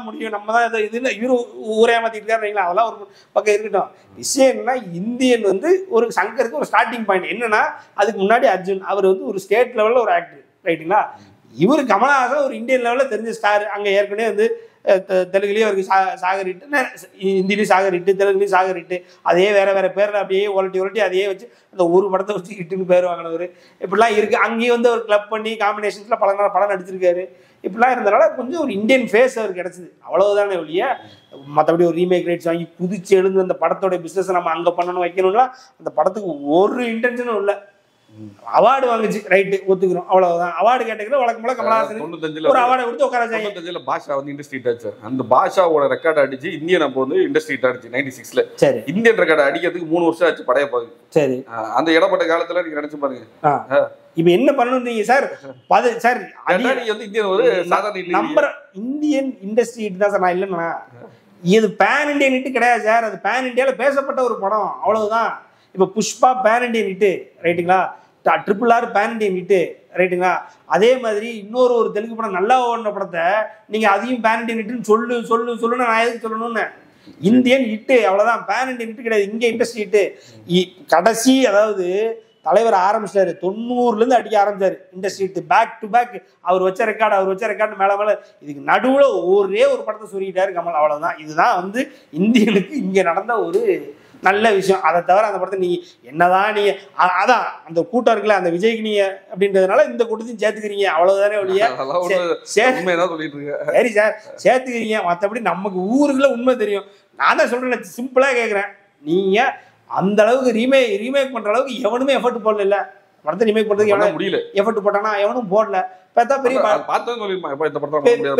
முடியும் நம்ம தான் இதை இது இவரு ஊரே மாற்றிட்டு இருக்காரு வைங்களா அதெல்லாம் ஒரு பக்கம் இருக்கட்டும் விஷயம் என்னன்னா இந்தியன் வந்து ஒரு சங்கருக்கு ஒரு ஸ்டார்டிங் பாயிண்ட் என்னன்னா அதுக்கு முன்னாடி அர்ஜுன் அவர் வந்து ஒரு ஸ்டேட் லெவலில் ஒரு ஆக்டர் ரைட்டுங்களா இவர் கமலஹாசன் ஒரு இந்தியன் லெவலில் தெரிஞ்ச ஸ்டார் அங்கே ஏற்கனவே வந்து தெலுங்குலேயும் அவருக்கு சாகரிட்டு ஹிந்திலையும் சாகரிட்டு தெலுங்குலேயும் சாகரிட்டு அதே வேறு பேரில் அப்படியே உரட்டி அதையே வச்சு அந்த ஒரு படத்தை வச்சு ஹிட்டுன்னு பேர் வாங்கினவர் இப்படிலாம் இருக்குது அங்கேயும் வந்து அவர் கிளப் பண்ணி காம்பினேஷன்ஸில் படம் நடிச்சிருக்காரு இப்படிலாம் இருந்தனால கொஞ்சம் ஒரு இந்தியன் ஃபேஸ் அவருக்கு கிடச்சிது அவ்வளவுதானே ஒழிய மற்றபடி ஒரு ரீமேக் ரைட்ஸ் வாங்கி குதிச்சு எழுந்து அந்த படத்தோட பிஸ்னஸ் நம்ம அங்கே பண்ணணும் வைக்கணும்னா அந்த படத்துக்கு ஒரு இன்டென்ஷனும் இல்லை அவார்டு வாங்குச்சு ரைட்டு ஒத்துக்கிறோம் அவ்வளவுதான் அவார்டு கேட்டீங்கன்னா வழக்கம் போல கமலஹாசன் ஒரு அவார்டை கொடுத்து உட்கார வச்சாங்க பாஷா வந்து இண்டஸ்ட்ரி ஆச்சு அந்த பாஷாவோட ரெக்கார்ட் அடிச்சு இந்தியன் அப்போ வந்து இண்டஸ்ட்ரி ஆச்சு 96ல சரி இந்தியன் ரெக்கார்டு அடிக்கிறதுக்கு 3 வருஷம் ஆச்சு படைய பாருங்க சரி அந்த இடப்பட்ட காலத்துல நீங்க நினைச்சு பாருங்க இப்ப என்ன பண்ணணும் சார் சார் இந்தியன் ஒரு சாதாரண நம்பர் இந்தியன் இண்டஸ்ட்ரி தான் சார் நான் இல்லைன்னா இது பேன் இண்டியன் ஹிட் கிடையாது சார் அது பேன் இண்டியால பேசப்பட்ட ஒரு படம் அவ்வளவுதான் இப்ப புஷ்பா பேன் இண்டியன் ஹிட் ரைட்டுங்களா RRR பேன் இண்டியன் ஹிட் ரைட்டுங்களா அதே மாதிரி இன்னொரு தெலுங்கு படம் நல்லா ஓடின படத்தை நீங்க அதையும் பேன் இண்டியன் ஹிட்னு சொல்லு நான் எதுக்கு சொல்லணும்னு இந்தியன் ஹிட் அவ்வளவுதான் பேன் இண்டியன் ஹிட் கிடையாது இங்க இண்டஸ்ட்ரி ஹிட் கடைசி அதாவது தலைவர் ஆரம்பிச்சிட்டாரு 90லேருந்து அடிக்க ஆரம்பிச்சாரு இண்டஸ்ட்ரி பேக் டு பேக். அவர் வச்ச ரெக்கார்டு மேலே மேலே. இதுக்கு நடுவில் ஒரே ஒரு படத்தை சொல்லிக்கிட்டாரு கமல், அவ்வளோதான். இதுதான் வந்து இந்தியனுக்கு இங்கே நடந்த ஒரு நல்ல விஷயம். அதை தவிர அந்த படத்தை நீ என்னதான் நீ அதான் அந்த கூட்டம் இருக்குல்ல அந்த விஜய்க்கு நீங்க அப்படின்றதுனால இந்த கூட்டத்தையும் சேர்த்துக்கிறீங்க, அவ்வளவுதானே ஒழிய. சரி சார் சேர்த்துக்கிறீங்க, மற்றபடி நமக்கு ஊருக்குள்ள உண்மை தெரியும். நான் தான் சொல்றேன், சிம்பிளா கேட்குறேன், நீங்க அந்த அளவுக்கு ரீமேக் பண்ற அளவுக்கு எவனுமே எஃபர்ட் போடல. இல்ல படத்தை ரீமேக் பண்றதுக்கு எவனும் முடியல, எஃபர்ட் போட்டானா எவனும் போடல.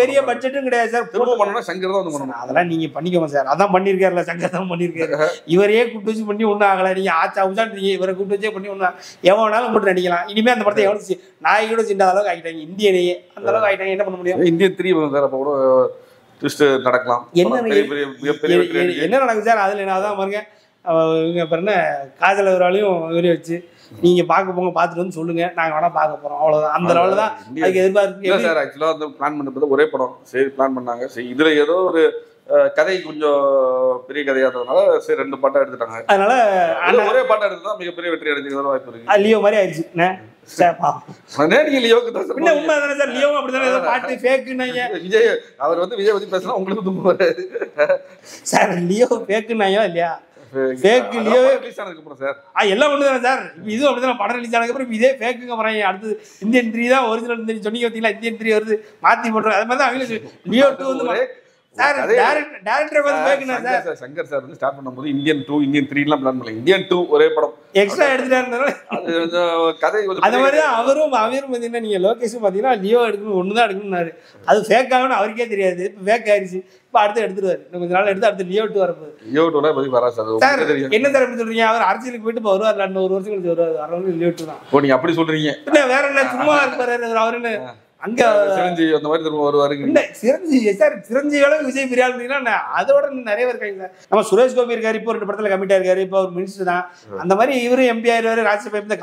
பெரிய பட்ஜெட்டும் கிடையாது சார். அதெல்லாம் நீங்க பண்ணிக்கோங்க சார். அதான் பண்ணிருக்காருல்ல, சங்கர் தான் பண்ணிருக்காரு. இவரையே கூப்பிட்டு வச்சு பண்ணி ஒன்றும் ஆகல. நீங்க ஆச்சா உச்சான்றீங்க, இவரை கூப்பிட்டு வச்சே பண்ணி ஒன்றும் எவனாலும் போட்டு நடிக்கலாம். இனிமே அந்த படத்தை எவ்வளவு நாயோட சிண்டாத அளவுக்கு ஆகிட்டாங்க, இந்தியனையே அந்த அளவுக்கு ஆகிட்டாங்க. என்ன பண்ண முடியும்? இந்தியன் 3 சார் அப்போ கூட நடக்கலாம். என்ன நடக்குது சார்? அதுல என்ன அதான் பாருங்க, இவங்க பாருங்க காதல் அவராலையும் இவரையும் வச்சு நீங்க பார்க்க போங்க, பார்த்துட்டு வந்து சொல்லுங்க, நாங்க வேணா பார்க்க போறோம், அவ்வளவுதான். அந்த லெவலில் தான் அதுக்கு எதிர்பார்ப்பு சார். ஆக்சுவலாக வந்து பிளான் பண்ணது ஒரே படம், சரி பிளான் பண்ணாங்க. சரி இதுல ஏதோ ஒரு கதை கொஞ்சம் பெரிய கதையா இருந்ததுனால சரி 2 பாட்டா எடுத்துட்டாங்க. அதனால ஒரே பாட்டா எடுத்தா மிகப்பெரிய வெற்றி அடைஞ்சிக்கிற வாய்ப்பு இருக்கு. லியோ மாதிரி ஆயிடுச்சு. விஜய் அவர் வந்து விஜய் பத்தி பேசினா உங்களுக்கு தும்பு வராது சார். லியோ ஃபேக்குன்னாயோ இல்லையா? ஃபேக் லியோ ரிலீஸ் ஆனதுக்கு அப்புறம் சார் எல்லாம் ஒண்ணுதானே சார். இது அப்படிதான் படம் ரிலீஸ் ஆனதுக்கு அப்புறம் இதே ஃபேக்குங்க போறாங்க. அடுத்து இந்தியன் 3 தான் ஒரிஜினல் சொன்னீங்க பார்த்தீங்களா? இந்தியன் 3 வருது மாத்தி போடுறோம். அது மாதிரி தான் அவங்களுக்கு லியோ 2 வந்து சார் டைரக்டர் வந்து ஃபேக்குனா சார். சங்கர் சார் வந்து ஸ்டார்ட் பண்ணும்போது இந்தியன் 2 இந்தியன் 3 எல்லாம் பிளான் பண்ணல. இந்தியன் 2 ஒரே படம் எக்ஸ்ட்ரா எடுத்துட்டாருனால அது கதை அது மாதிரி தான். அவரும் பார்த்தீங்கன்னா நீங்க லோகேஷும் பார்த்தீங்கன்னா லியோ எடுக்கணும், ஒன்று தான் எடுக்கணும்னாரு. அது ஃபேக் ஆகணும்னு அவருக்கே தெரியாது. இப்போ ஃபேக் ஆயிடுச்சு. இப்போ அடுத்து எடுத்துருவாரு. இன்னும் கொஞ்ச நாள் எடுத்து அடுத்து லியோ 2 வரப்போகுது. லியோ 2 பத்தி வராது சார். என்ன சார் எப்படி சொல்றீங்க? அவர் அரசியலுக்கு போயிட்டு இப்போ வருவார், 1 வருஷம் கழிச்சு வருவார். வரவங்க லியோ 2 தான். ஓ நீங்க அப்படி சொல்றீங்க? இல்லை வேற என்ன, சும்மா இருப்பாரு அவருன்னு. அங்க சிரஞ்சீவி அந்த மாதிரி திரும்ப வருவாரு. இல்ல சிரஞ்சீவி சார், சிரஞ்சீவி அளவுக்கு விஜய் பெரிய ஆளுன்னா அதோட நிறைய பேர் இருக்காங்க சார். நம்ம சுரேஷ் கோபி இருக்காரு, இப்போ 2 படத்துல கமிட்டா இருக்காரு, இப்போ ஒரு மினிஸ்டர் தான். அந்த மாதிரி இவரும் எம்பி ஆயிருவாரு, ராஜ்யசபா.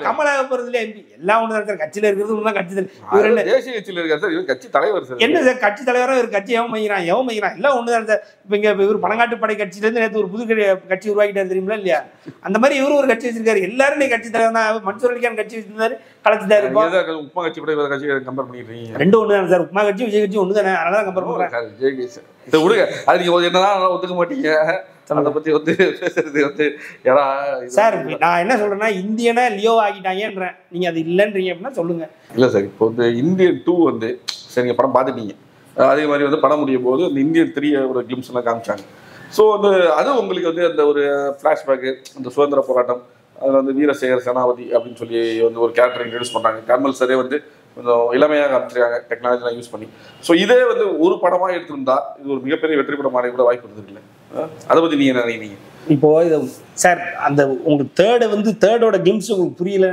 கமலா போறதுல எம்பி எல்லாம் ஒண்ணு தான் சார். கட்சியில இருக்கிறது ஒண்ணு தான். கட்சி இவர் என்ன தேசிய கட்சியில இருக்காரு சார். இவர் கட்சி தலைவர் சார். என்ன சார் கட்சி தலைவரும் இவர் கட்சி எவன் மைக்கிறான் எல்லாம் ஒண்ணு தான் சார். இப்ப இங்க இவர் பணங்காட்டு படை கட்சியில இருந்து நேற்று ஒரு புது கட்சி உருவாக்கிட்டாரு தெரியுமா இல்லையா? அந்த மாதிரி இவரும் ஒரு கட்சி வச்சிருக்காரு. எல்லாரும் நீ கட்சி தலைவர் தான். மன்சூர் அலிகான் கட்சி வச்சிருந்தாரு, கலைச்சிட்டாரு. உப்மா கட்சி கூட இவர் கட்சி கம்பேர் பண்ணிக்கிறீங்க? 2 ஒண்ணு தானே சார். உப்மா கட்சி விஜய் கட்சி ஒண்ணு தானே. அதனால தான் கம்பேர் பண்றேன். விடுங்க, அது நீங்க என்னதான் ஒத்துக்க மாட்டீங்க. அதை பத்தி வந்து பேசுறது வந்து யாரா சார். நான் என்ன சொல்றேன்னா, இந்தியனா லியோ ஆகிட்டாங்கன்றேன். நீங்க அது இல்லைன்றீங்க அப்படின்னா சொல்லுங்க. இல்ல சார், இப்போ வந்து இந்தியன் 2 வந்து சரிங்க படம் பார்த்துட்டீங்க. அதே மாதிரி வந்து படம் முடியும் போது இந்த இந்தியன் 3 கிளிம்ஸ் எல்லாம் காமிச்சாங்க. ஸோ வந்து அது உங்களுக்கு வந்து அந்த ஒரு ஃப்ளாஷ்பேக்கு, அந்த சுதந்திர போராட்டம், அதில் வந்து வீரசேகர் சேனாபதி அப்படின்னு சொல்லி வந்து ஒரு கேரக்டர் இன்ட்ரடியூஸ் பண்ணுறாங்க. கர்மல் சரே வந்து கொஞ்சம் இளமையாக காமிச்சிருக்காங்க டெக்னாலஜிலாம் யூஸ் பண்ணி. ஸோ இதே வந்து ஒரு படமாக எடுத்திருந்தா இது ஒரு மிகப்பெரிய வெற்றி படமாக கூட வாய்ப்பு இருந்துருக்குல்ல. அதை பற்றி நீங்கள் என்ன நினைக்கிறீங்க? இப்போ இது சார், அந்த உங்களுக்கு தேர்டோட கிளிம்ஸ் உங்களுக்கு புரியல,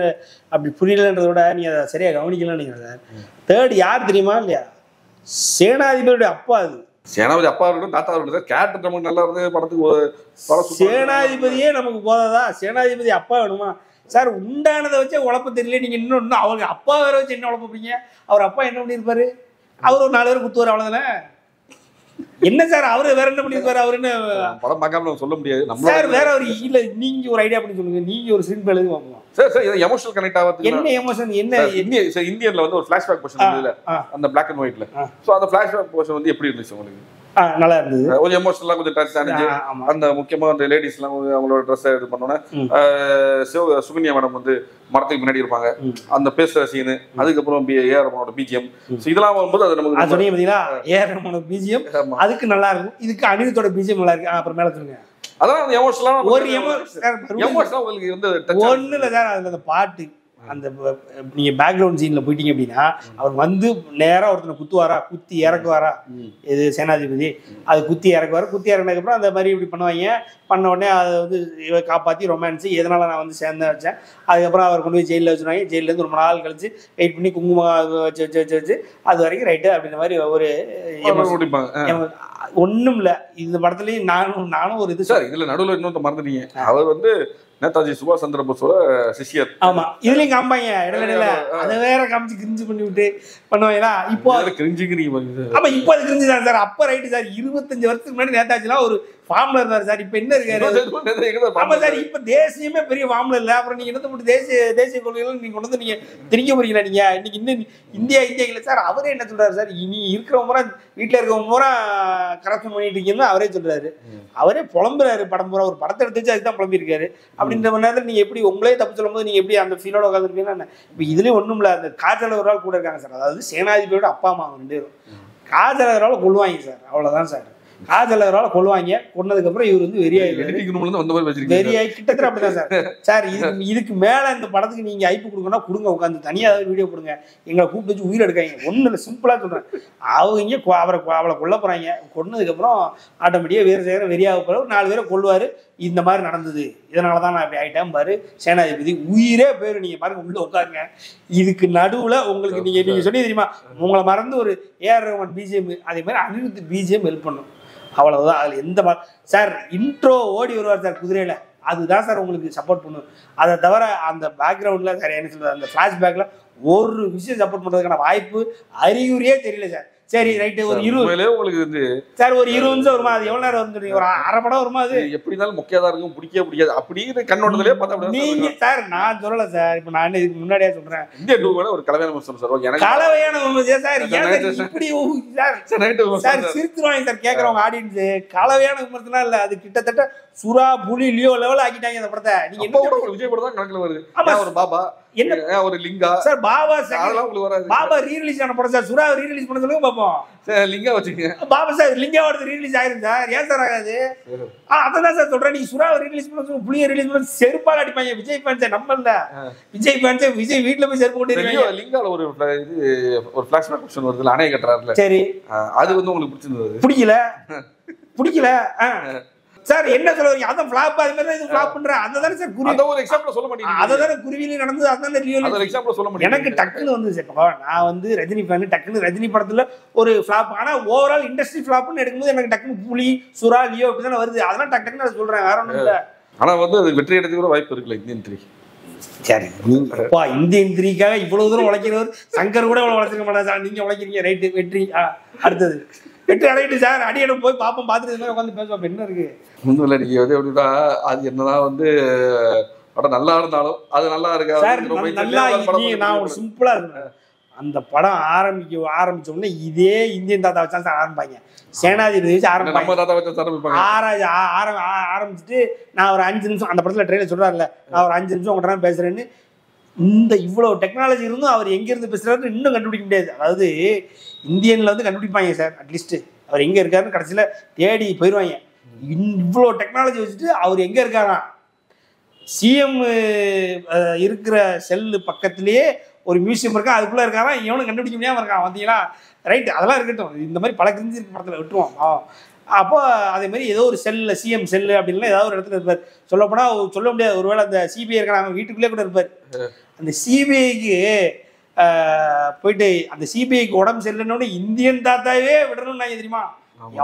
அப்படி புரியலன்றதோட நீங்கள் அதை சரியாக கவனிக்கலன்னு நீங்கள் சார். தேர்ட் யார் தெரியுமா இல்லையா? சேனாதிபதியோட அப்பா. அது சேனாபதி அப்பா இருக்கட்டும், தாத்தா இருக்கட்டும், கேரக்டர் நமக்கு நல்லா இருந்து படத்துக்கு சேனாதிபதியே நமக்கு போதாதா? சேனாதிபதி அப்பா வேணுமா சார்? உண்டானதை வச்சே உழப்ப தெரியல. நீங்க இன்னும் அவருக்கு அப்பா வேற வச்சு என்ன உழப்பீங்க? அவர் அப்பா என்ன பண்ணியிருப்பாரு? அவர் ஒரு 4 பேர் குத்துவார், அவ்வளவுதானே. என்ன சார் அவரு வேற என்ன பண்ணியிருப்பாரு? அவரு என்ன படம் பார்க்காம சொல்ல முடியாது சார். வேற ஒரு இல்ல, நீங்க ஒரு ஐடியா பண்ணி சொல்லுங்க. நீங்க ஒரு ஸ்கிரீன் எழுதி பார்ப்போம் சார். சார் இது எமோஷனல் கனெக்ட் ஆகுது. என்ன எமோஷன்? என்ன இந்தியன்ல வந்து ஒரு ஃபிளாஷ்பேக் போர்ஷன் இல்ல, அந்த பிளாக் அண்ட் ஒயிட்ல. சோ அந்த ஃபிளாஷ்பேக் போர்ஷன் வந்து எப்படி இருந்துச்சு உங்களுக்கு? நல்லா இருந்தது. ஒரு எமோஷனலா கொஞ்சம் டச் ஆனிச்சு. அந்த முக்கியமா அந்த லேடிஸ் எல்லாம் அவங்களோட ட்ரெஸ் இது பண்ணோன்னே சுகன்யா மேடம் வந்து மரத்துக்கு முன்னாடி இருப்பாங்க, அந்த பேசுற சீனு, அதுக்கப்புறம் ஏஆர் ரஹ்மானோட பிஜிஎம். இதெல்லாம் வரும்போது அது நமக்கு சொன்னீங்க பாத்தீங்களா? ஏஆர் ரஹ்மானோட பிஜிஎம் அதுக்கு நல்லா இருக்கும். இதுக்கு அனிருத்தோட பிஜிஎம் நல்லா இருக்கு. அப்புறம் மேல சொல்லுங்க. அதான் எமோஷனலா ஒரு எமோஷனலா உங்களுக்கு வந்து ஒண்ணு இல்ல சார். அதுல அந்த பாட்டு, அந்த நீங்க பேக்ரவுண்ட் சீன்ல போயிட்டீங்க அப்படின்னா, அவர் வந்து நேரா ஒருத்தனை குத்துவாரா, குத்தி இறக்குவாரா, இது சேனாதிபதி, அது குத்தி இறக்குவாரு. குத்தி இறக்குனதுக்கு அப்புறம் அந்த மாதிரி இப்படி பண்ணுவாங்க. பண்ண உடனே அதை வந்து காப்பாற்றி ரொமான்ஸு, எதனால நான் வந்து சேர்ந்து வச்சேன். அதுக்கப்புறம் அவர் கொண்டு போய் ஜெயிலில் வச்சுருவாங்க. ஜெயிலேருந்து ரொம்ப நாள் கழிச்சு வெயிட் பண்ணி குங்குமம் வச்சு அது வரைக்கும் ரைட்டு அப்படின்ற மாதிரி ஒரு ஒன்றும் இல்லை. இந்த படத்துலையும் நானும் ஒரு இது சார். இதில் நடுவில் இன்னொரு மறந்துட்டீங்க. அவர் வந்து நேதாஜி சுபாஷ் சந்திர போஸோட சிஷியர். ஆமா, இதுலயும் காமிப்பாங்க இடையில அதை வேற காமிச்சு கிரிஞ்சு பண்ணி விட்டு பண்ணுவாங்களா. இப்போ ஆமா, இப்போ அது கிரிஞ்சு தான் சார். அப்ப ரைட்டு சார், 25 வருஷத்துக்கு முன்னாடி நேதாஜிலாம் ஒரு ஃபார்ம்ல இருந்தாரு சார். இப்ப என்ன இருக்காரு? ஆமா சார், இப்ப தேசியமே பெரிய ஃபார்ம்ல இல்ல. அப்புறம் நீங்க என்ன மட்டும் தேசிய கொள்கைகள் நீங்க கொண்டு வந்து நீங்க திணிக்க போறீங்களா? நீங்க இன்னைக்கு இன்னும் இந்தியா இல்லை சார். அவரே என்ன சொல்றாரு சார், இனி இருக்கிறவங்க பூரா வீட்டுல இருக்கவங்க பூரா கரப்ஷன் பண்ணிட்டு இருக்கீங்கன்னு அவரே சொல்றாரு. அவரே புலம்புறாரு. படம் பூரா ஒரு படத்தை எடுத்துச்சு அதுதான் புலம்பிருக்காரு. அப்படின்ற நேரத்தில் நீங்க எப்படி உங்களே தப்பு சொல்லும் போது நீங்க எப்படி அந்த ஃபீலோட உட்காந்துருப்பீங்கன்னா, இப்ப இதுலயும் ஒண்ணும் இல்ல. அந்த காஜல் ஒரு ஆள் கூட இருக்காங்க சார். அதாவது சேனாதிபதியோட அப்பா அம்மா 2 பேரும் காஜல் ஒரு ஆள் கொள்வாங்க சார். அவ்வளவுதான் சார். காஜல் ஒரு ஆளை கொள்வாங்க. கொன்னதுக்கு அப்புறம் இவர் வந்து வெறியாகி கிட்டத்தட்ட அப்படிதான் சார். சார் இதுக்கு மேல இந்த படத்துக்கு நீங்க ஐப்பு கொடுக்கணும் கொடுங்க, உட்காந்து தனியா வீடியோ கொடுங்க, எங்களை கூப்பிட்டு வச்சு உயிர் எடுக்காங்க. ஒண்ணு இல்லை, சிம்பிளா சொல்றேன். அவங்க அவளை கொல்ல போறாங்க. கொன்னதுக்கு அப்புறம் ஆட்டோமேட்டிக்கா வேறு சேர வெறியாக போற 4 பேரை கொள்வாரு. இந்த மாதிரி நடந்தது, இதனாலதான் நான் அப்படி ஆயிட்டேன் பாரு சேனாதிபதி, உயிரே பேரு. நீங்க பாருங்க, உள்ள உட்காருங்க. இதுக்கு நடுவுல உங்களுக்கு நீங்க சொல்லி தெரியுமா, உங்களை மறந்து ஒரு AR ரஹ்மான் பிஜிஎம், அதே மாதிரி அனிருத் பிஜிஎம் ஹெல்ப் பண்ணும். அவ்வளவுதான். அதுல எந்த சார் இன்ட்ரோ ஓடி வருவார் சார் குதிரையில, அதுதான் சார் உங்களுக்கு சப்போர்ட் பண்ணும். அதை தவிர அந்த பேக்ரவுண்ட்ல சார் என்ன சொல்றது, அந்த ஃபிளாஷ்பேக்ல ஒரு விஷயம் சப்போர்ட் பண்றதுக்கான வாய்ப்பு அறிகுறியே தெரியல சார். சரி ரைட்டு, ஒரு 20 உங்களுக்கு வந்து சார் ஒரு 20 நிமிஷம் வருமா? அது எவ்வளவு நேரம் வரும்? ஒரு அரை படம் வருமா? அது எப்படி இருந்தாலும் முக்கியதா இருக்கும், பிடிக்காது அப்படின்னு கண்ணோட்டத்திலே பார்த்தா நீங்க சார். நான் சொல்லல சார், இப்ப நான் இதுக்கு முன்னாடியே சொல்றேன், இந்தியா 2 ஒரு கலவையான விமர்சனம் சார். எனக்கு கலவையான விமர்சனம் சார். இப்படி சார் சிரித்துருவாங்க சார் கேட்கறவங்க ஆடியன்ஸ். கலவையான விமர்சனம் இல்ல, அது கிட்டத்தட்ட சுறா புலி லியோ லெவல் ஆக்கிட்டாங்க இந்த படத்தை. நீங்க என்ன விஜய் படம் தான் கணக்குல வருது. ஒரு பாபா, என்ன ஒரு லிங்கா சார், பாபா பாபா ரீரிலீஸ் ஆன படம் சார். சுறா ரீரிலீஸ் பண்ண சொல்லுங்க பாப்போம். லிங்கா வச்சுக்கங்க பாபா சார். லிங்காவோட ரீரிலீஸ் ஆயிருக்கு சார். ஏன் சார் ஆகாது? அதான் சார் சொல்றேன். நீங்க சுறாவை ரீரிலீஸ் பண்ண சொல்லுங்க, புளிய ரிலீஸ் பண்ண செருப்பால் அடிப்பாங்க. விஜய் ஃபேன்ஸ் நம்மள விஜய் ஃபேன்ஸ் விஜய் வீட்டுல போய் செருப்பு போட்டு லிங்கால ஒரு ஃபிளாஷ்பேக் கொஸ்டின் வருதுல, அணை கட்டுறாருல. சரி, அது வந்து உங்களுக்கு பிடிச்சிருந்தது? பிடிக்கல சார். என்ன சொல்ல வரீங்க? அதான் ஃபிளாப், அது மாதிரி இது ஃபிளாப் பண்றேன். அததானே சார் குருவி. அத ஒரு எக்ஸாம்பிள் சொல்ல மாட்டீங்க. அததானே குருவியில நடந்தது. அதான் ரியல். அத ஒரு எக்ஸாம்பிள் சொல்ல மாட்டீங்க. எனக்கு டக்குன்னு வந்து சார், நான் வந்து ரஜினி ஃபேன். டக்குன்னு ரஜினி படத்துல ஒரு ஃபிளாப், ஆனா ஓவரால் இண்டஸ்ட்ரி ஃபிளாப்னு எடுக்கும்போது எனக்கு டக்குன்னு புலி சுறா லியோ இப்படிதானே வருது. அதெல்லாம் டக்குன்னு அதை சொல்றேன், வேற ஒன்றும் இல்லை. ஆனா வந்து அது வெற்றி அடைறதுக்கு கூட வாய்ப்பு இருக்குல்ல இந்தியன் 3. சரி, அப்பா இந்தியன் 3க்காக இவ்வளவு தூரம் உழைக்கிறவர் சங்கர் கூட இவ்வளவு உழைச்சிருக்க மாட்டா சார். நீங்க உழைக்கிறீங்க ரைட்டு. வெற்றி அடுத்தது வெற்றி அடையிட்டு சார். அடியிடம் போய் பார்ப்போம், பார்த்துட்டு உட்காந்து பேசுவோம். என்ன இருக்கு ஒன்றும் இல்லை. நீங்க வந்து எப்படின்னா, அது என்னதான் வந்து படம் நல்லா இருந்தாலும் அது நல்லா இருக்கா சார். நல்லா நான் ஒரு சிம்பிளா இருக்கேன். அந்த படம் ஆரம்பிச்ச உடனே இதே இந்தியன் தாத்தா வச்சா சார் ஆரம்பிப்பாங்க. சேனாதிபதி வச்சு ஆரம்பிச்சுட்டு நான் ஒரு 5 நிமிஷம், அந்த படத்துல ட்ரெயிலர் சொல்றாருல, நான் ஒரு 5 நிமிஷம் உங்கள்கிட்ட பேசுறேன்னு. இந்த இவ்வளவு டெக்னாலஜி இருந்தும் அவர் எங்க இருந்து பேசுறாரு இன்னும் கண்டுபிடிக்க முடியாது. அதாவது இந்தியன்ல வந்து கண்டுபிடிப்பாங்க சார். அட்லீஸ்ட் அவர் எங்க இருக்காருன்னு கடைசியில தேடி போயிடுவாங்க. இவ்வளோ டெக்னாலஜி வச்சுட்டு அவர் எங்க இருக்காராம், சிஎம் இருக்கிற செல்லு பக்கத்திலேயே ஒரு மியூசியம் இருக்கா, அதுக்குள்ள இருக்காரா, எவனும் கண்டுபிடிக்க முடியாம இருக்கான். வந்தீங்களா ரைட், அதெல்லாம் இருக்கட்டும். இந்த மாதிரி பல கிரிஞ்சு இருக்க படத்துல விட்டுருவோம். அப்போ அதே மாதிரி ஏதோ ஒரு செல்ல சிஎம் செல்லு அப்படின்னா ஏதாவது ஒரு இடத்துல இருப்பார். சொல்லப்போனால் சொல்ல முடியாது, ஒருவேளை அந்த சிபிஐ இருக்கிறாங்க வீட்டுக்குள்ளே கூட இருப்பார். அந்த சிபிஐக்கு போயிட்டு அந்த சிபிஐக்கு உடம்பு சரியில்லைன்னு இந்தியன் தாத்தாவே விடணும்னு நான் தெரியுமா?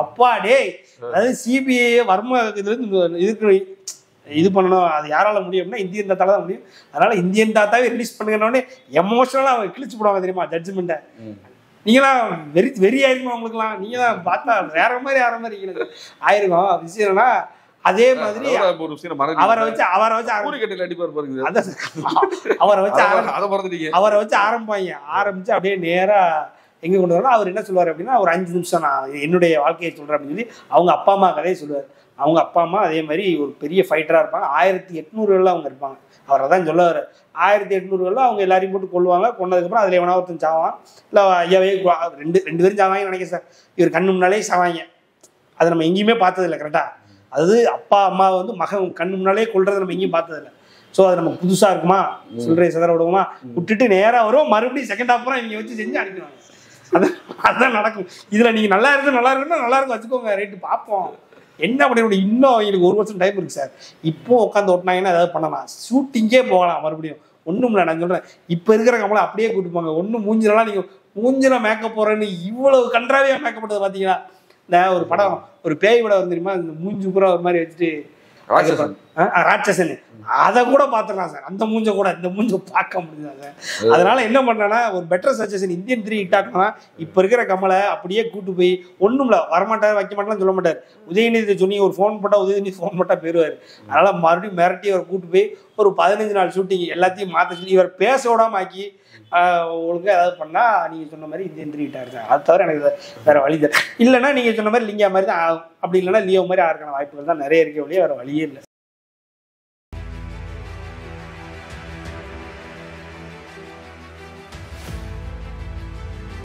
அப்பா டே, அதாவது சிபிஐ வர்ம இதுலேருந்து இதுக்கு இது பண்ணணும், அது யாரால முடியும் அப்படின்னா இந்தியன் தாத்தால தான் முடியும். அதனால இந்தியன் தாத்தாவே ரிலீஸ் பண்ணுங்கன்னொடனே எமோஷனலாக அவங்க கிழிச்சு போடுவாங்க தெரியுமா ஜட்ஜ்மெண்ட்டை. நீங்களாம் வெறி ஆயிருக்கும் அவங்களுக்குலாம். நீங்க தான் பார்த்தா வேற மாதிரி ஆயிருக்கும் விஷயம்னா. அதே மாதிரி அவரை வச்சு ஆரம்பிப்பாங்க. ஆரம்பிச்சு அப்படியே நேரா எங்க கொண்டு வரணும். அவர் என்ன சொல்லுவார் அப்படின்னா, ஒரு 5 நிமிஷம் நான் என்னுடைய வாழ்க்கையை சொல்றேன் அப்படின்னு சொல்லி அவங்க அப்பா அம்மா கதையை சொல்லுவார். அவங்க அப்பா அம்மா அதே மாதிரி ஒரு பெரிய ஃபைட்டரா இருப்பாங்க. 1800 அவங்க இருப்பாங்க. அவர் அதான் சொல்லுவார், 1800 அவங்க எல்லாரையும் போட்டு கொள்ளுவாங்க. கொண்டதுக்கப்புறம் அதில் எவனா ஒருத்தன் சாவான், இல்லை ஐயாவே ரெண்டு பேரும் சாவாங்கன்னு நினைக்கிறேன் சார். இவர் கண்ணு முன்னாலே சாவாங்க. அதை நம்ம எங்கேயுமே பார்த்ததில்லை கரெக்டாக. அது அப்பா அம்மா வந்து மகன் கண்ணு முன்னாலே கொள்றதை நம்ம எங்கேயும் பார்த்ததில்லை. ஸோ அது நமக்கு புதுசாக இருக்குமா, சொல்கிறேன் சிதற விடுவோமா, விட்டுட்டு நேராக வரும், மறுபடியும் செகண்ட் ஹாஃப் இவங்க வச்சு செஞ்சு அனுப்பிடுவாங்க. அதுதான் நடக்கும். இதில் நீங்கள் நல்லா இருக்கும் வச்சுக்கோங்க, ரேட்டு பார்ப்போம் என்ன பண்ண. இன்னும் அவங்களுக்கு 1 வருஷம் டைம் இருக்கு சார். இப்போ உட்காந்து ஓட்டினாங்கன்னா ஏதாவது பண்ணலாம், ஷூட்டிங்கே போகலாம் மறுபடியும். ஒன்றும் இல்லை, நான் சொல்கிறேன் இப்போ இருக்கிற கமலை அப்படியே கூட்டு போங்க. ஒன்றும் மூஞ்சிலாம் நீங்கள் மூஞ்சில மேக்கப் போகிறேன்னு இவ்வளவு கன்றாவியாக மேக்கப் பண்ணது பார்த்தீங்கன்னா. இந்த ஒரு படம், ஒரு பேய் படம் வந்து தெரியுமா, இந்த மூஞ்சி பூரா ஒரு மாதிரி வச்சுட்டு ராட்சசன். ராட்சசன் அதை கூட பார்த்துக்கலாம் சார். அந்த மூஞ்ச கூட இந்த மூஞ்ச பார்க்க முடியாது சார். அதனால என்ன பண்ணேன்னா ஒரு பெட்டர் சஜஷன் இந்தியன் 3 ஹிட் ஆகணும்னா இப்போ இருக்கிற கமலை அப்படியே கூட்டு போய் ஒன்றும் இல்லை வரமாட்டார் வைக்க மாட்டேன்னு சொல்ல மாட்டார். உதயநிதி சொன்னி ஒரு ஃபோன் போட்டால் உதயநிதி ஃபோன் போட்டால் போயிடுவார். அதனால மறுபடியும் மிரட்டி அவர் கூட்டு போய் ஒரு 15 நாள் ஷூட்டிங் எல்லாத்தையும் மாற்ற சொல்லி இவர் பேச விடாம ஆக்கி ஒழுங்காக ஏதாவது பண்ணால் நீங்கள் சொன்ன மாதிரி இந்தியன் 3 ஹிட் ஆகிருக்காங்க. அது தவிர எனக்கு வேறு வழி தான். இல்லைன்னா நீங்கள் சொன்ன மாதிரி லிங்கா மாதிரி தான். அப்படி இல்லைன்னா லியோ மாதிரி ஆகிறக்கான வாய்ப்புகள் தான் நிறைய இருக்க வழியே வேறு வழியே இல்லை.